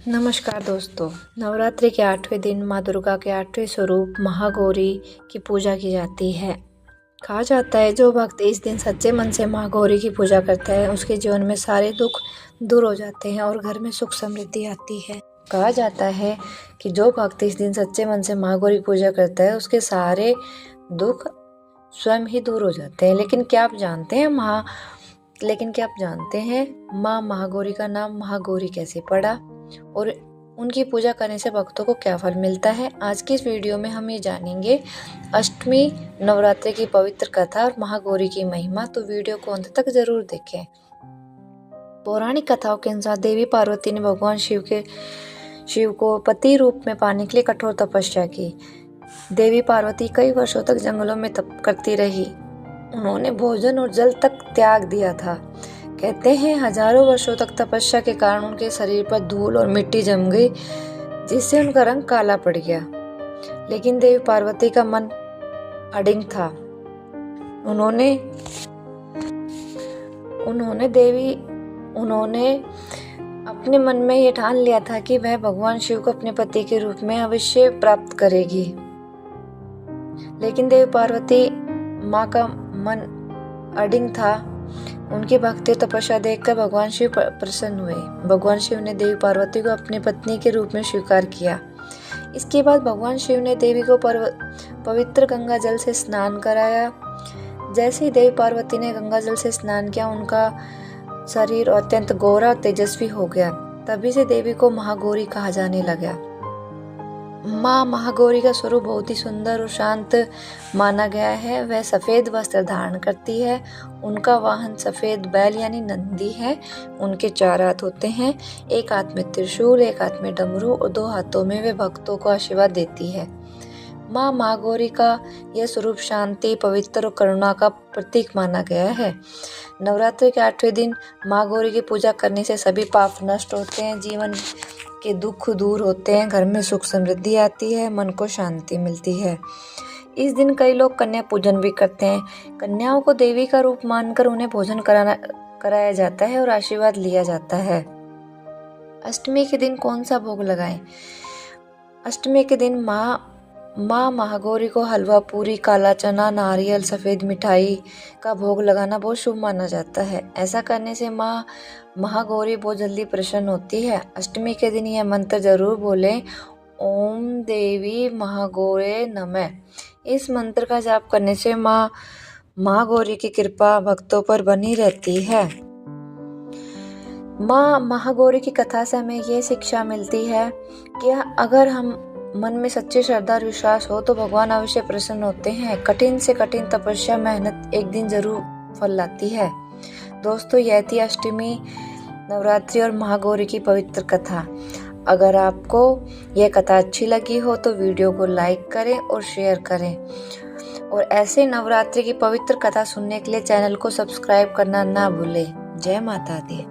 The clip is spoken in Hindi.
नमस्कार दोस्तों। नवरात्रि के 8वें दिन माँ दुर्गा के 8वें स्वरूप महागौरी की पूजा की जाती है। कहा जाता है जो भक्त इस दिन सच्चे मन से महागौरी की पूजा करता है उसके जीवन में सारे दुख दूर हो जाते हैं और घर में सुख समृद्धि आती है। कहा जाता है कि जो भक्त इस दिन सच्चे मन से महागौरी की पूजा करता है उसके सारे दुख स्वयं ही दूर हो जाते हैं। लेकिन क्या आप जानते हैं माँ महागौरी का नाम महागौरी कैसे पड़ा और उनकी पूजा करने से भक्तों को क्या फल मिलता है? आज की इस वीडियो में हम ये जानेंगे अष्टमी नवरात्रि की पवित्र कथा और महागौरी की महिमा। तो वीडियो को अंत तक जरूर देखें। पौराणिक कथाओं के अनुसार देवी पार्वती ने भगवान शिव को पति रूप में पाने के लिए कठोर तपस्या की। देवी पार्वती कई वर्षों तक जंगलों में तप करती रही। उन्होंने भोजन और जल तक त्याग दिया था। कहते हैं हजारों वर्षों तक तपस्या के कारण उनके शरीर पर धूल और मिट्टी जम गई, जिससे उनका रंग काला पड़ गया। लेकिन देवी पार्वती का मन अडिग था। उन्होंने अपने मन में ये ठान लिया था कि वह भगवान शिव को अपने पति के रूप में अवश्य प्राप्त करेगी। लेकिन देवी पार्वती माँ का मन अडिग था। उनकी भक्ति और तपस्या देखकर भगवान शिव प्रसन्न हुए। भगवान शिव ने देवी पार्वती को अपनी पत्नी के रूप में स्वीकार किया। इसके बाद भगवान शिव ने देवी को पवित्र गंगा जल से स्नान कराया। जैसे ही देवी पार्वती ने गंगा जल से स्नान किया, उनका शरीर अत्यंत गोरा और तेजस्वी हो गया। तभी से देवी को महागौरी कहा जाने लगा। माँ महागौरी का स्वरूप बहुत ही सुंदर और शांत माना गया है। वह सफेद वस्त्र धारण करती है। उनका वाहन सफेद बैल यानी नंदी है। उनके 4 हाथ होते हैं, एक हाथ में त्रिशूल, एक हाथ में डमरू और 2 हाथों में वे भक्तों को आशीर्वाद देती है। माँ महागौरी का यह स्वरूप शांति, पवित्र और करुणा का प्रतीक माना गया है। नवरात्रि के 8वें दिन महागौरी की पूजा करने से सभी पाप नष्ट होते हैं, जीवन के दुख दूर होते हैं, घर में सुख समृद्धि आती है, मन को शांति मिलती है। इस दिन कई लोग कन्या पूजन भी करते हैं। कन्याओं को देवी का रूप मानकर उन्हें भोजन कराया जाता है और आशीर्वाद लिया जाता है। अष्टमी के दिन कौन सा भोग लगाएं? अष्टमी के दिन माँ महागौरी को हलवा, पूरी, काला चना, नारियल, सफ़ेद मिठाई का भोग लगाना बहुत शुभ माना जाता है। ऐसा करने से माँ महागौरी बहुत जल्दी प्रसन्न होती है। अष्टमी के दिन यह मंत्र जरूर बोलें, ओम देवी महागौरे नमः। इस मंत्र का जाप करने से माँ महागौरी की कृपा भक्तों पर बनी रहती है। माँ महागौरी की कथा से हमें ये शिक्षा मिलती है कि अगर हम मन में सच्ची श्रद्धा और विश्वास हो तो भगवान अवश्य प्रसन्न होते हैं। कठिन से कठिन तपस्या, मेहनत एक दिन जरूर फल लाती है। दोस्तों, यह थी अष्टमी नवरात्रि और महागौरी की पवित्र कथा। अगर आपको यह कथा अच्छी लगी हो तो वीडियो को लाइक करें और शेयर करें। और ऐसे नवरात्रि की पवित्र कथा सुनने के लिए चैनल को सब्सक्राइब करना ना भूलें। जय माता दी।